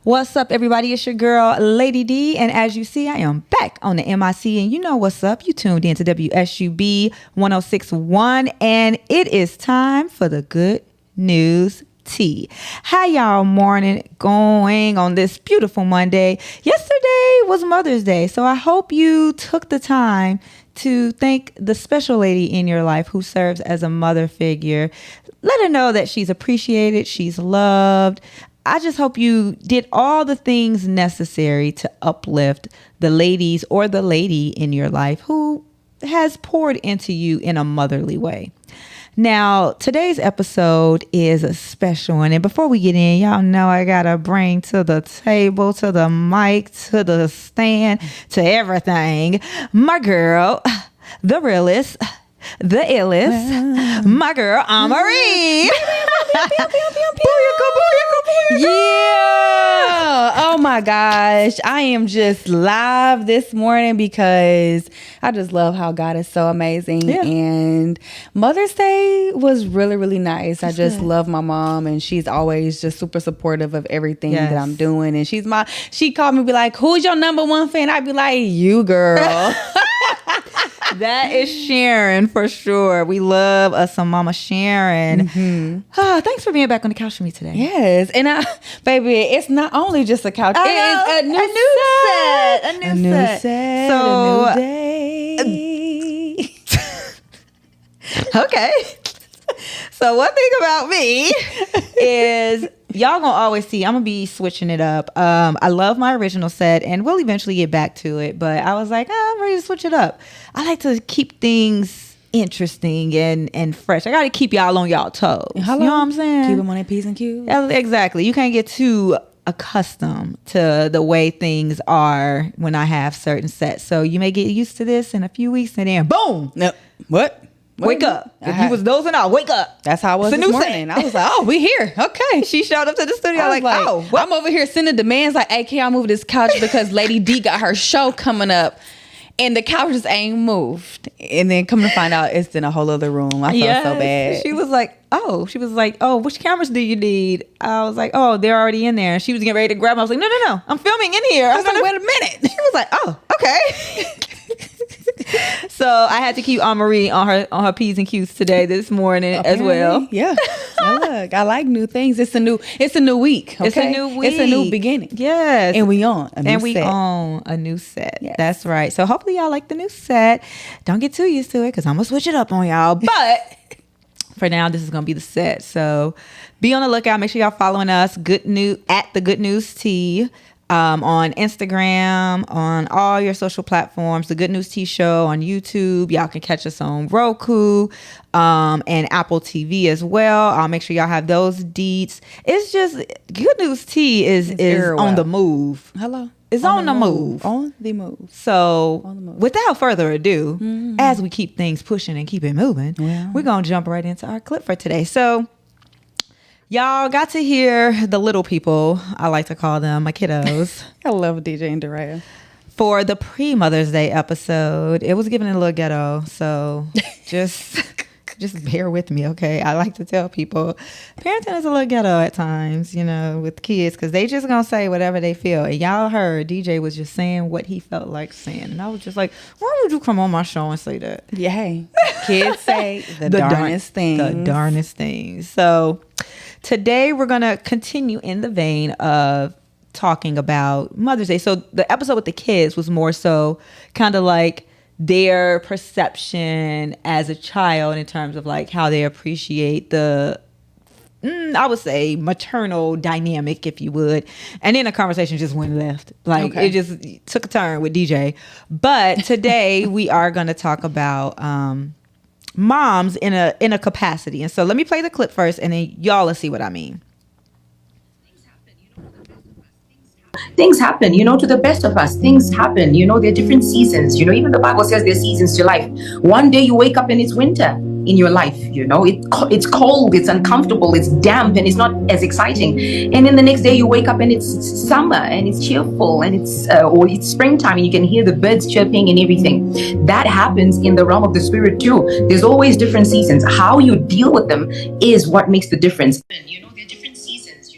What's up, everybody? It's your girl, Lady D. And as you see, I am back on the MIC. And you know what's up. You tuned in to WSUB 106.1. And it is time for the good news tea. How y'all morning going on this beautiful Monday? Yesterday was Mother's Day. So I hope you took the time to thank the special lady in your life who serves as a mother figure. Let her know that she's appreciated, she's loved. I just hope you did all the things necessary to uplift the ladies or the lady in your life who has poured into you in a motherly way. Now, today's episode is a special one. And before we get in, y'all know I got to bring to the table, to the mic, to the stand, to everything, my girl, the realest, the illest, my girl, Marie. Yeah. Oh my gosh. I am just live this morning because I just love how God is so amazing. Yeah. And Mother's Day was really, really nice. I just love my mom, and she's always just super supportive of everything that I'm doing. And she called me, be like, who's your number one fan? I'd be like, you, girl. That is Sharon for sure. We love us some Mama Sharon. Mm-hmm. Thanks for being back on the couch with me today. Yes. And baby, it's not only just a couch. It is a new set. A new set. So, a new day. Okay. So one thing about me is y'all gonna always see I'm gonna be switching it up. I love my original set, and we'll eventually get back to it, but I was like, I'm ready to switch it up. I like to keep things interesting and fresh. I gotta keep y'all on y'all toes. Hello. You know what I'm saying? Keep them on their P's and Q's. Yeah, exactly. You can't get too accustomed to the way things are when I have certain sets. So you may get used to this in a few weeks, and then boom. No. What? Wake up. If you was dozing out, wake up. That's how I was this morning. I was like, oh, we here. Okay. She showed up to the studio. I was like, oh. What? I'm over here sending demands like, hey, can y'all move this couch because Lady D got her show coming up. And the couch just ain't moved. And then come to find out it's in a whole other room. I felt so bad. She was like, oh, which cameras do you need? I was like, oh, they're already in there. And she was getting ready to grab them. I was like, no. I'm filming in here. I was like, wait a minute. She was like, oh, okay. So I had to keep Marie on her P's and Q's today this morning as well. Yeah. Now look, I like new things. It's a new week. Okay? It's a new week. It's a new beginning. Yes. And we on a new set. Yes. That's right. So hopefully y'all like the new set. Don't get too used to it because I'm gonna switch it up on y'all. But for now, this is gonna be the set. So be on the lookout. Make sure y'all following us. At the Good News Tea. On Instagram, on all your social platforms, the Good News Tea Show on YouTube. Y'all can catch us on Roku and Apple TV as well. I'll make sure y'all have those deets. It's just Good News Tea is on the move. Hello. It's on the move. On the move. So without further ado, as we keep things pushing and keep it moving, we're going to jump right into our clip for today. So y'all got to hear the little people, I like to call them, my kiddos. I love DJ and Daria. For the pre-Mother's Day episode, it was given a little ghetto, so just bear with me, okay? I like to tell people, parenting is a little ghetto at times, with kids, because they just gonna say whatever they feel. And y'all heard DJ was just saying what he felt like saying. And I was just like, why would you come on my show and say that? Yeah, hey, kids say the darnest things. The darnest things. So today we're going to continue in the vein of talking about Mother's Day. So the episode with the kids was more so kind of like their perception as a child in terms of like how they appreciate the, I would say, maternal dynamic, if you would. And then the conversation just went left. It just took a turn with DJ. But today we are going to talk about moms in a capacity. And so let me play the clip first, and then y'all will see what I mean. Things happen, to the best of us. Things happen, there are different seasons. Even the Bible says there's seasons to life. One day you wake up and it's winter in your life. It's cold, it's uncomfortable, it's damp, and it's not as exciting. And then the next day you wake up and it's summer and it's cheerful, and it's springtime and you can hear the birds chirping and everything. That happens in the realm of the spirit too. There's always different seasons. How you deal with them is what makes the difference. There are different seasons.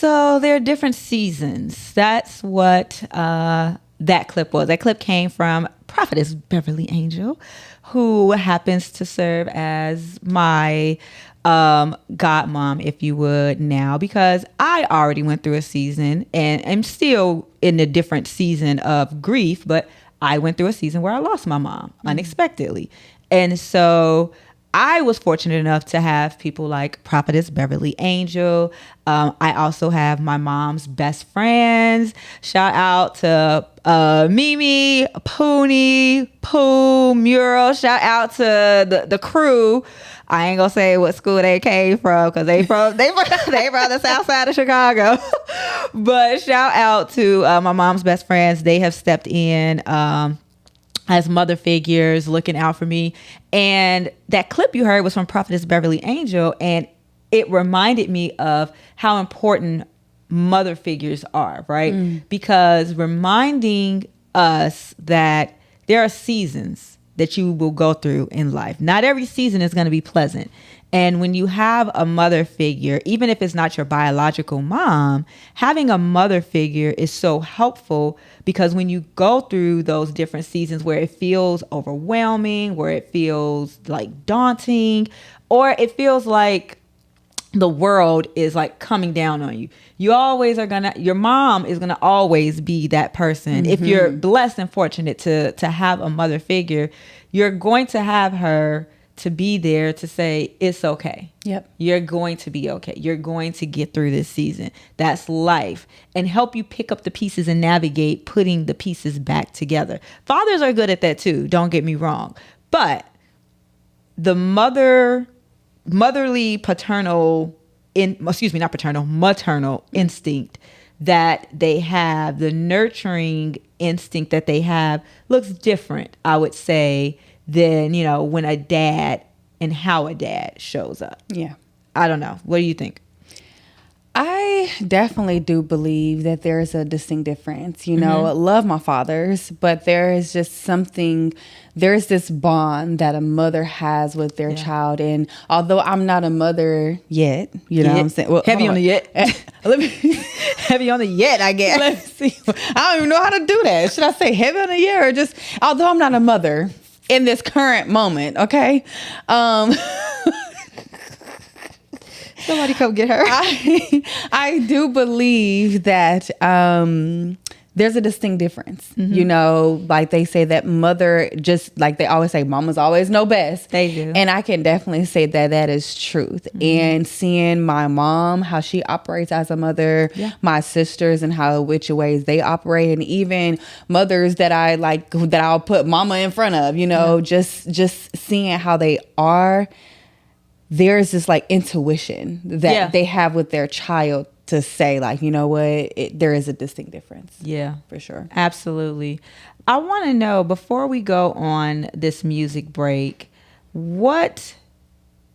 So there are different seasons. That's what that clip was. That clip came from Prophetess Beverly Angel, who happens to serve as my godmom, if you would, now, because I already went through a season and I'm still in a different season of grief, but I went through a season where I lost my mom unexpectedly. And so I was fortunate enough to have people like Prophetess Beverly Angel. I also have my mom's best friends. Shout out to Mimi, Poonie, Pooh, Mural. Shout out to the crew. I ain't gonna say what school they came from because they from the south side of Chicago. But shout out to my mom's best friends. They have stepped in as mother figures, looking out for me. And that clip you heard was from Prophetess Beverly Angel, and it reminded me of how important mother figures are, right? Because reminding us that there are seasons that you will go through in life. Not every season is going to be pleasant. And when you have a mother figure, even if it's not your biological mom, having a mother figure is so helpful, because when you go through those different seasons where it feels overwhelming, where it feels like daunting, or it feels like the world is like coming down on you, your mom is gonna always be that person. If you're blessed and fortunate to have a mother figure, you're going to have her to be there to say, it's okay. Yep. You're going to be okay. You're going to get through this season. That's life. And help you pick up the pieces and navigate putting the pieces back together. Fathers are good at that too, don't get me wrong. But the maternal instinct that they have, the nurturing instinct that they have, looks different, I would say, than, when a dad and how a dad shows up. Yeah. I don't know. What do you think? I definitely do believe that there is a distinct difference. I love my fathers, but there is just there's this bond that a mother has with their child. And although I'm not a mother yet, what I'm saying? Well, heavy on the yet. Heavy on the yet, I guess. Let's see. I don't even know how to do that. Should I say heavy on the yet, or just, although I'm not a mother in this current moment, okay? Somebody come get her. I do believe that there's a distinct difference. Like they say that mother, just like they always say, mamas always know best. They do. And I can definitely say that is truth. And seeing my mom, how she operates as a mother, my sisters and which ways they operate, and even mothers that I like, that I'll put mama in front of, just seeing how they are. There's this like intuition that they have with their child to say, like, there is a distinct difference. Yeah, for sure. Absolutely. I want to know, before we go on this music break, what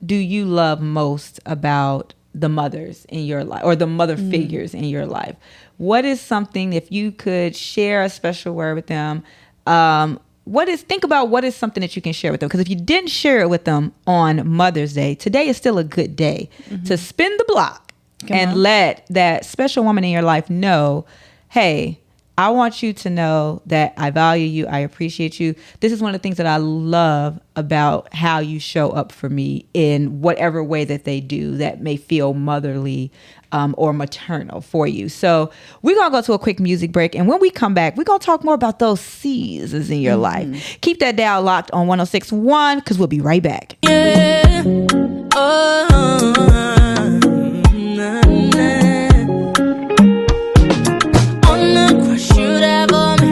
do you love most about the mothers in your life, or the mother figures in your life? What is something, if you could share a special word with them, think about what is something that you can share with them. Because if you didn't share it with them on Mother's Day, today is still a good day to spin the block and let that special woman in your life know, hey, I want you to know that I value you. I appreciate you. This is one of the things that I love about how you show up for me in whatever way that they do that may feel motherly or maternal for you. So we're going to go to a quick music break. And when we come back, we're going to talk more about those seasons in your life. Keep that dial locked on 106.1 because we'll be right back. Yeah. Oh, nah, nah. On the crush you'd have on me.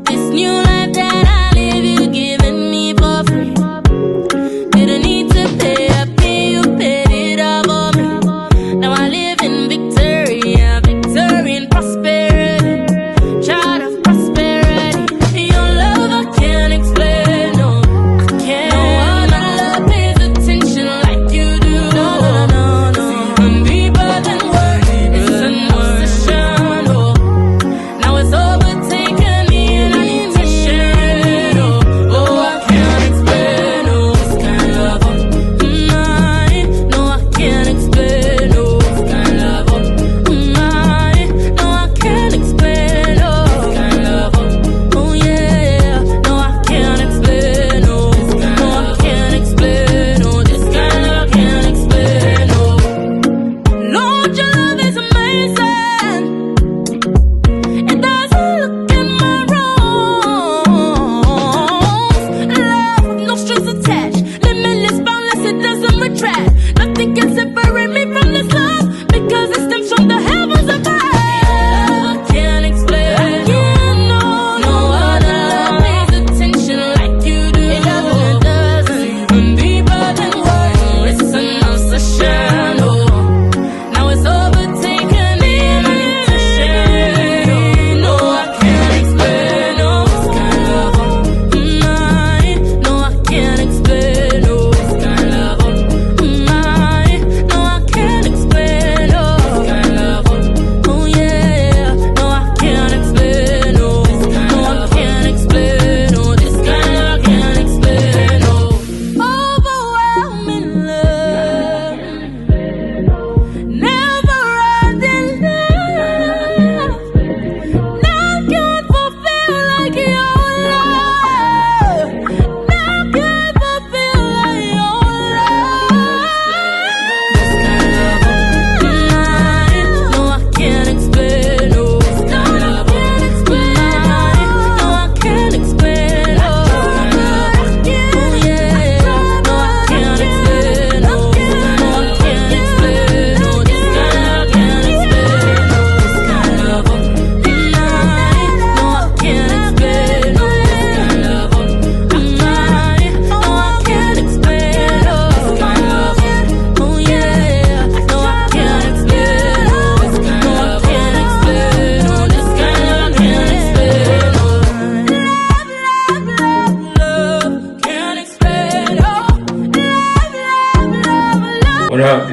This new life that I live, you giving me for free. Didn't need to pay, I pay, you paid it all for me. Now I live in victory, yeah, victory and prosperity. Child of prosperity. Your love I can't explain, no, I can't. No other love pays attention like you do.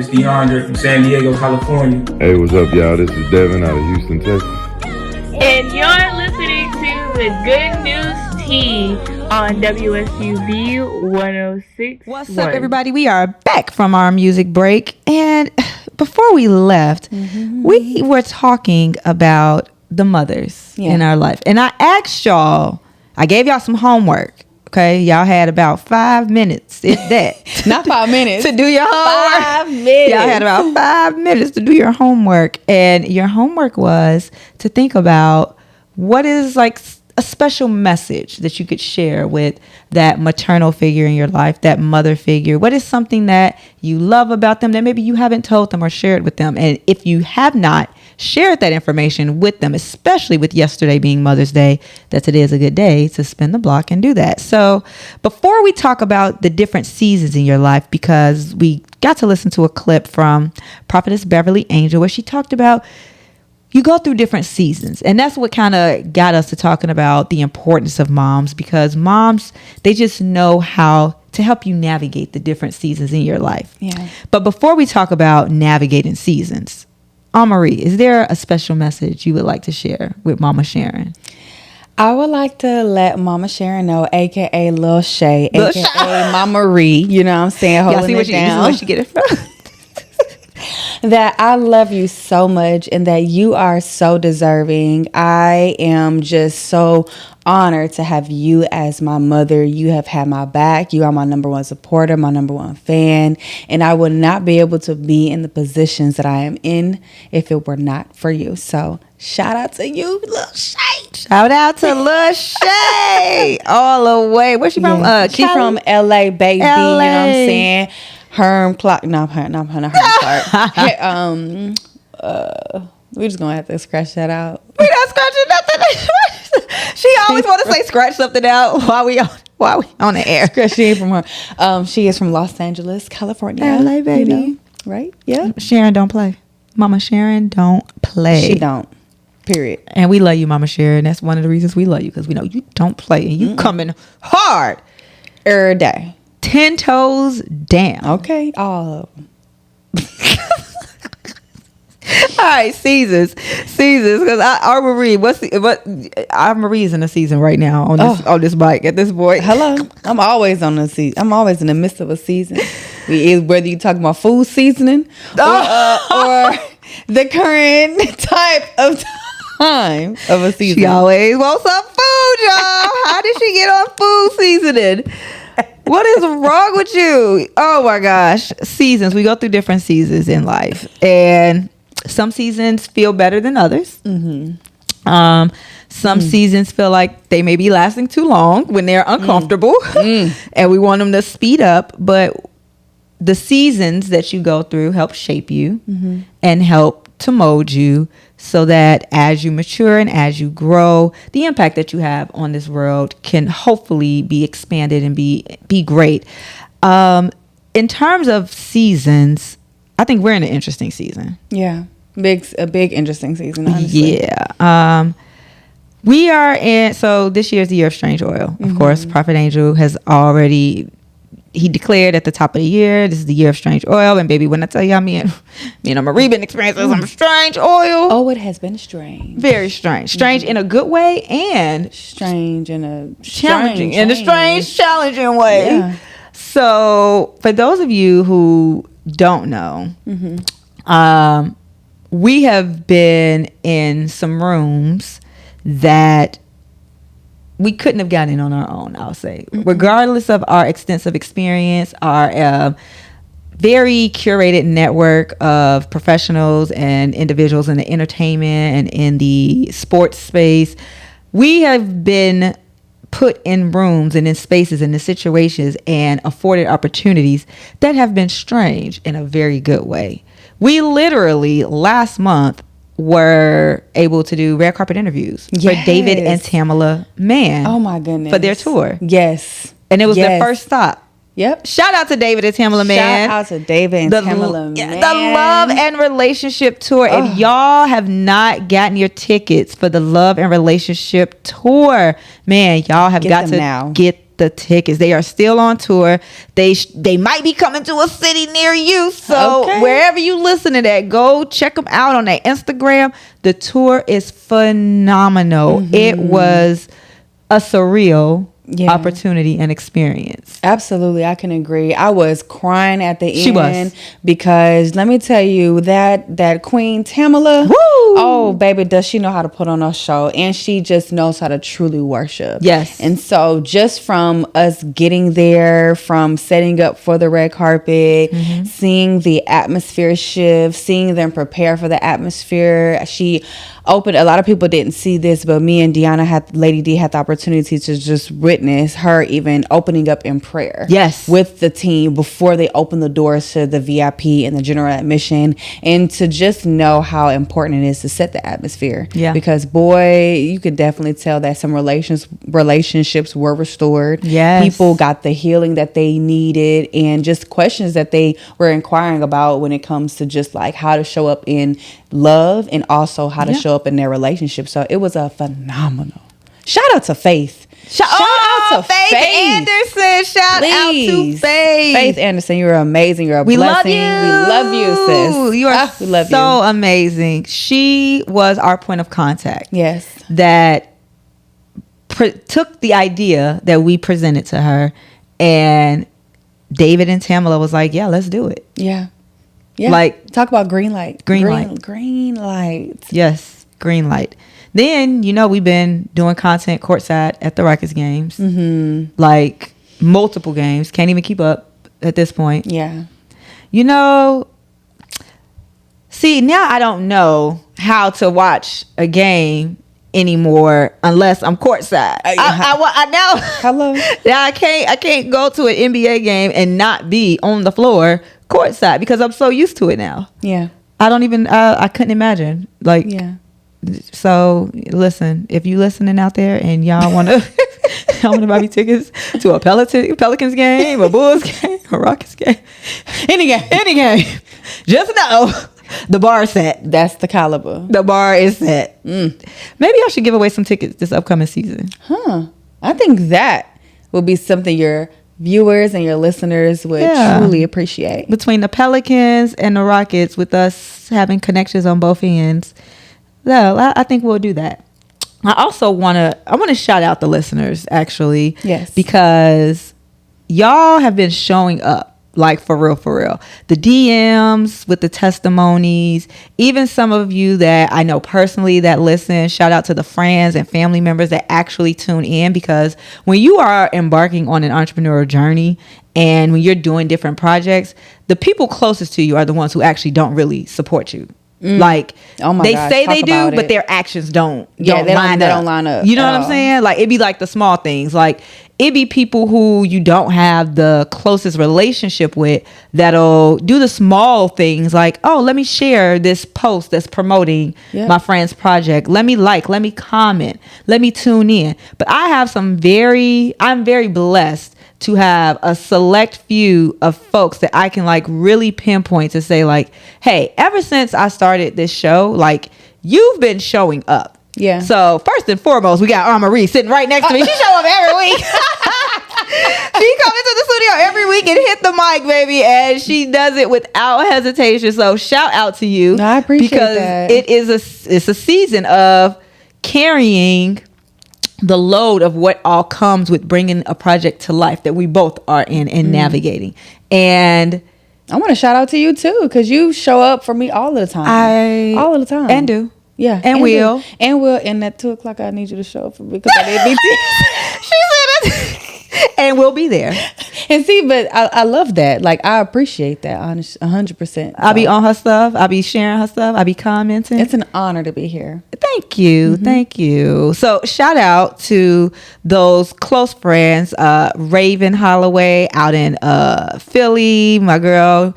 It's DeAndre from San Diego, California. Hey, what's up, y'all? This is Devin out of Houston, Texas. And you're listening to the Good News Tea on WSUB 106. What's up, everybody? We are back from our music break. And before we left, we were talking about the mothers in our life. And I asked y'all, I gave y'all some homework. Okay, y'all had about 5 minutes, if that. Not 5 minutes. To do your homework. 5 minutes. Y'all had about 5 minutes to do your homework. And your homework was to think about what is like a special message that you could share with that maternal figure in your life, that mother figure. What is something that you love about them that maybe you haven't told them or shared with them? And if you have not shared that information with them, especially with yesterday being Mother's Day, that today is a good day to spin the block and do that. So before we talk about the different seasons in your life, because we got to listen to a clip from Prophetess Beverly Angel where she talked about you go through different seasons. And that's what kind of got us to talking about the importance of moms, because moms, they just know how to help you navigate the different seasons in your life. Yeah. But before we talk about navigating seasons, Marie, is there a special message you would like to share with Mama Sharon? I would like to let Mama Sharon know, aka Lil Shay, aka Mama Marie. You know what I'm saying? Y'all see what she get it from? That I love you so much and that you are so deserving. I am just so honored to have you as my mother. You have had my back. You are my number one supporter, my number one fan. And I would not be able to be in the positions that I am in if it were not for you. So shout out to you, Lil Shay. Shout out to Lil Shay. All the way. Where's she from? She's from LA, baby. LA. You know what I'm saying? Herm Clark. No, not Herm Clark. We're just going to have to scratch that out. We not scratching nothing. She always want to say scratch something out while we on the air. She ain't from her. She is from Los Angeles, California. LA, baby. You know, right? Yeah. Sharon don't play. Mama Sharon don't play. She don't. Period. And we love you, Mama Sharon. That's one of the reasons we love you, because we know you don't play and you coming hard every day. 10 toes down. Okay. All of them. All right, seasons, because our Marie, our Marie's in the season right now on this bike at this point. Hello, I'm always on the season. I'm always in the midst of a season. Whether you talk about food seasoning or the current type of time of a season. She always wants some food, y'all. How did she get on food seasoning? What is wrong with you? Oh my gosh, seasons. We go through different seasons in life, and some seasons feel better than others. Some seasons feel like they may be lasting too long when they're uncomfortable and we want them to speed up. But the seasons that you go through help shape you and help to mold you so that as you mature and as you grow, the impact that you have on this world can hopefully be expanded and be great. In terms of seasons, I think we're in an interesting season. Yeah. A big interesting season, honestly. Yeah. We are in, so this year is the year of strange oil. Of course, Prophet Angel has already, he declared at the top of the year, this is the year of strange oil. And baby, when I tell y'all, me and Marie been experiencing some strange oil. Oh, it has been strange. Very strange. Strange in a good way and strange in a challenging, challenging way. Yeah. So for those of you who don't know, we have been in some rooms that we couldn't have gotten in on our own, I'll say. Regardless of our extensive experience, our very curated network of professionals and individuals in the entertainment and in the sports space, we have been put in rooms and in spaces and in situations and afforded opportunities that have been strange in a very good way. We literally last month were able to do red carpet interviews for David and Tamala Mann. Oh my goodness. For their tour. Yes. And it was their first stop. Yep. Shout out to David and Tamala Mann. Shout out to David and Tamala Mann. The Love and Relationship Tour. Oh. If y'all have not gotten your tickets for the Love and Relationship Tour, man, y'all have got to get the tickets. They are still on tour. They might be coming to a city near you. So wherever you listen to that, go check them out on their Instagram. The tour is phenomenal. It was a surreal opportunity and experience. Absolutely, I can agree. I was crying at the end. She was. Because let me tell you, that Queen Tamala, Woo! Oh baby, does she know how to put on a show, and she just knows how to truly worship. Yes. And so just from us getting there, from setting up for the red carpet, seeing the atmosphere shift, seeing them prepare for the atmosphere, she opened. A lot of people didn't see this, but me and Lady D had the opportunity to just witness her even opening up in prayer. Yes. With the team before they open the doors to the VIP and the general admission, and to just know how important it is to set the atmosphere. Yeah. Because boy, you could definitely tell that some relationships were restored. Yes. People got the healing that they needed, and just questions that they were inquiring about when it comes to just like how to show up in love and also how to show up in their relationship. So it was a phenomenal. Shout out to Faith. Shout out to Faith Anderson. Shout out to Faith. Faith Anderson, you're amazing. You're a blessing. We love you, sis. You are we love so amazing. She was our point of contact. Yes. That took the idea that we presented to her, and David and Tamala was like, yeah, let's do it. Yeah. Yeah. Like, talk about green light. Green light. Green light. Yes. Green light. Then, we've been doing content courtside at the Rockets games. Like multiple games. Can't even keep up at this point. Yeah. See, now I don't know how to watch a game anymore unless I'm courtside. I now Hello. Now I can't go to an NBA game and not be on the floor courtside because I'm so used to it now. Yeah. I don't even I couldn't imagine. Like, yeah. So listen, if you listening out there and y'all want to buy me tickets to a Pelicans game, a Bulls game, a Rockets game, any game, just know the bar is set. That's the caliber. The bar is set. Maybe I should give away some tickets this upcoming season. I think that would be something your viewers and your listeners would truly appreciate. Between the Pelicans and the Rockets, with us having connections on both ends, I think we'll do that. I also want to shout out the listeners, actually. Yes. Because y'all have been showing up, like for real. The DMs with the testimonies, even some of you that I know personally that listen, shout out to the friends and family members that actually tune in, because when you are embarking on an entrepreneurial journey and when you're doing different projects, the people closest to you are the ones who actually don't really support you. Like, they say they do, but their actions don't line up. You know what I'm saying? Like, it'd be like the small things. Like, it'd be people who you don't have the closest relationship with that'll do the small things like, oh, let me share this post that's promoting my friend's project. Let me let me comment, let me tune in. But I have I'm very blessed to have a select few of folks that I can like really pinpoint to say like, hey, ever since I started this show, like, you've been showing up. Yeah. So first and foremost, we got Marie sitting right next to me. She show up every week. She comes into the studio every week and hit the mic, baby, and she does it without hesitation. So shout out to you. I appreciate that. Because it's a season of carrying the load of what all comes with bringing a project to life that we both are in and navigating. And I want to shout out to you too, because you show up for me all the time. All of the time. And do. Yeah. And will. And at 2:00 I need you to show up for me because I didn't meet you. She said it. And we'll be there. And see, but I love that. Like, I appreciate that 100%. I'll be on her stuff. I'll be sharing her stuff. I'll be commenting. It's an honor to be here. Thank you. Thank you. So shout out to those close friends, Raven Holloway out in Philly, my girl.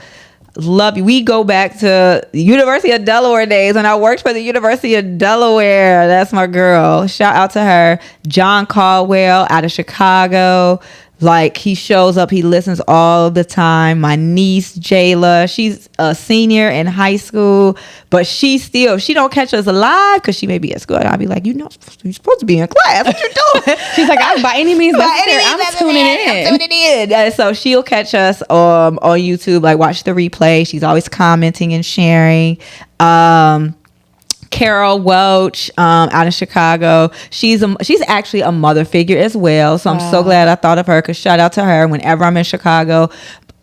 Love you. We go back to University of Delaware days when I worked for the University of Delaware. That's my girl. Shout out to her. John Caldwell out of Chicago. Like, he shows up, he listens all the time. My niece Jayla, she's a senior in high school, but she don't catch us live because she may be at school. And I'll be like, you're supposed to be in class. What you doing? She's like, by any means necessary, I'm tuning in. And so she'll catch us on YouTube, like watch the replay. She's always commenting and sharing. Carol Welch, out in Chicago. She's actually a mother figure as well. So I'm so glad I thought of her, because shout out to her. Whenever I'm in Chicago,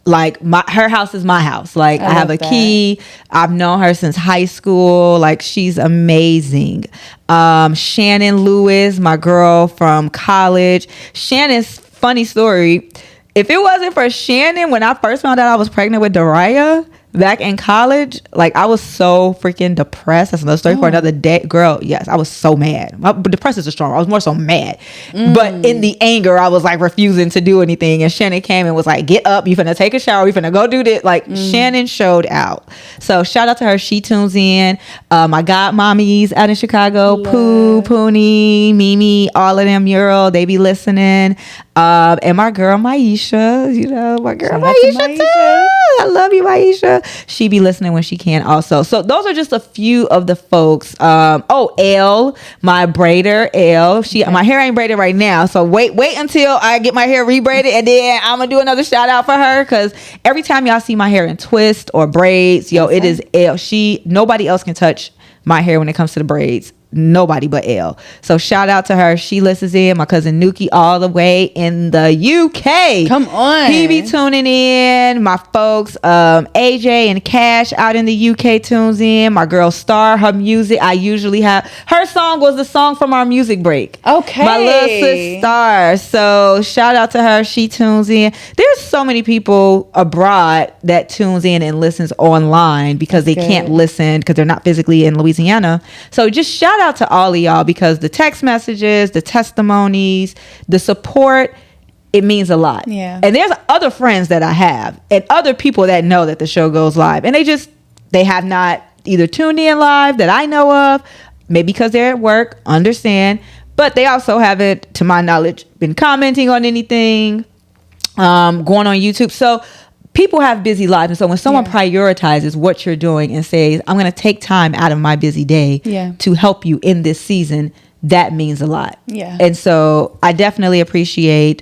like her house is my house. Like, I have a key. I've known her since high school. Like, she's amazing. Shannon Lewis, my girl from college. Shannon's funny story. If it wasn't for Shannon, when I first found out I was pregnant with Dariah back in college, like, I was so freaking depressed. That's another story for another day. Girl, yes, I was so mad. Depressed is a strong. I was more so mad. But in the anger, I was like refusing to do anything. And Shannon came and was like, get up. You finna take a shower. You finna go do this. Like, Shannon showed out. So shout out to her. She tunes in. My godmommies out in Chicago, Pooh, Poonie, Mimi, all of them, Mural, they be listening. And my girl Maisha, my girl Maisha too. I love you, Maisha. She be listening when she can also. So those are just a few of the folks. Elle, my braider, Elle. My hair ain't braided right now, so wait until I get my hair rebraided, and then I'm gonna do another shout out for her, because every time y'all see my hair in twist or braids, it is Elle. Nobody else can touch my hair when it comes to the braids. Nobody but Elle. So shout out to her. She listens in. My cousin Nuki, all the way in the UK. Come on. He be tuning in. My folks, AJ and Cash out in the UK tunes in. My girl Star, her music, I usually have. Her song was the song from our music break. Okay. My little sis Star. So shout out to her. She tunes in. There's so many people abroad that tunes in and listens online because they can't listen because they're not physically in Louisiana. So just shout out to all of y'all, because the text messages, the testimonies, the support, it means a lot. Yeah. And there's other friends that I have and other people that know that the show goes live, and they have not either tuned in live that I know of, maybe because they're at work, understand, but they also haven't, to my knowledge, been commenting on anything, going on YouTube. So people have busy lives, and so when someone prioritizes what you're doing and says, I'm going to take time out of my busy day to help you in this season, that means a lot. Yeah. And so I definitely appreciate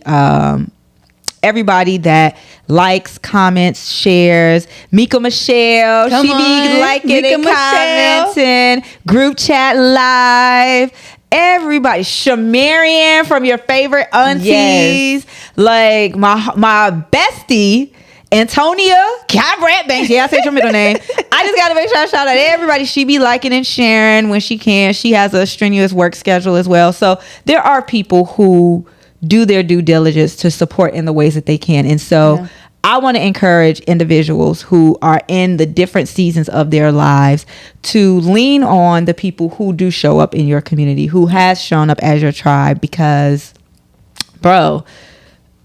everybody that likes, comments, shares. Mika Michelle, she be liking and commenting. Group chat live. Everybody, Shamarian from your favorite aunties, like my bestie Antonia Cabrat Banks. Yeah, I said your middle name. I just gotta make sure I shout out everybody. She be liking and sharing when she can. She has a strenuous work schedule as well. So there are people who do their due diligence to support in the ways that they can. And so I want to encourage individuals who are in the different seasons of their lives to lean on the people who do show up in your community, who has shown up as your tribe, because, bro,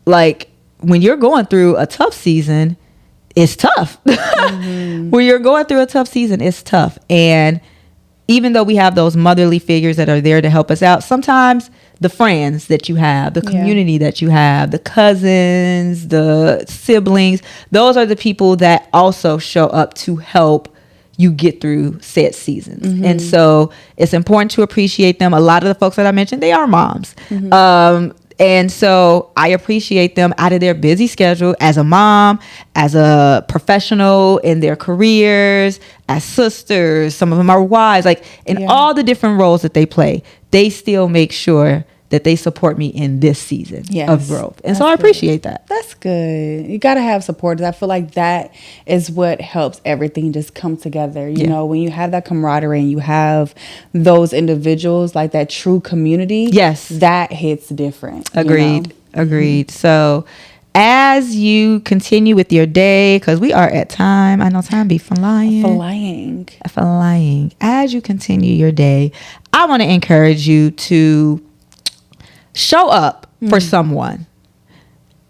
like, when you're going through a tough season, it's tough. When you're going through a tough season, it's tough. And even though we have those motherly figures that are there to help us out, sometimes the friends that you have, the community that you have, the cousins, the siblings, those are the people that also show up to help you get through said seasons. And so it's important to appreciate them. A lot of the folks that I mentioned, they are moms. And so I appreciate them out of their busy schedule as a mom, as a professional in their careers, as sisters. Some of them are wives, like in all the different roles that they play, they still make sure that they support me in this season of growth. And so I appreciate that. That's good. You got to have supporters. I feel like that is what helps everything just come together. You know, when you have that camaraderie and you have those individuals, like that true community, that hits different. Agreed. Agreed. So as you continue with your day, because we are at time, I know time be flying. As you continue your day, I want to encourage you to show up for someone.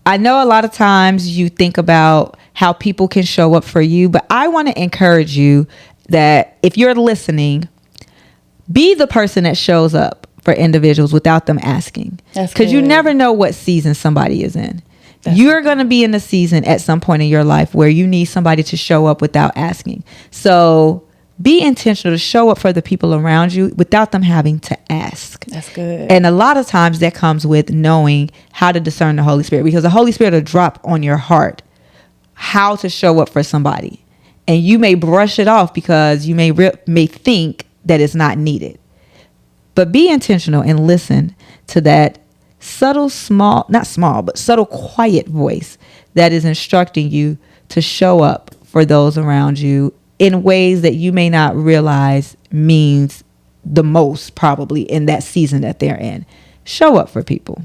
I know a lot of times you think about how people can show up for you, but I want to encourage you that if you're listening, be the person that shows up for individuals without them asking. Because you never know what season somebody is in. You're going to be in a season at some point in your life where you need somebody to show up without asking. So be intentional to show up for the people around you without them having to ask. That's good. And a lot of times that comes with knowing how to discern the Holy Spirit, because the Holy Spirit will drop on your heart how to show up for somebody. And you may brush it off because you may think that it's not needed. But be intentional and listen to that subtle, subtle, quiet voice that is instructing you to show up for those around you in ways that you may not realize means the most probably in that season that they're in. Show up for people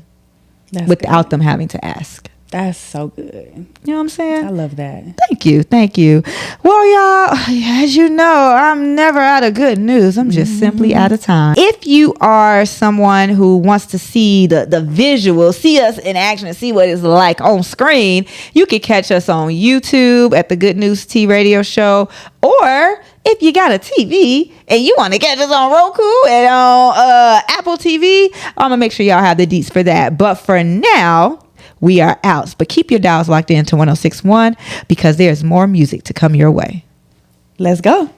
without them having to ask. That's so good. You know what I'm saying? I love that. Thank you. Well, y'all, as you know, I'm never out of good news. I'm just simply out of time. If you are someone who wants to see the visual, see us in action and see what it's like on screen, you can catch us on YouTube at the Good News Tea Radio Show. Or if you got a TV and you want to catch us on Roku and on Apple TV, I'm going to make sure y'all have the deets for that. But for now, we are out. But keep your dials locked in to 106.1 because there's more music to come your way. Let's go.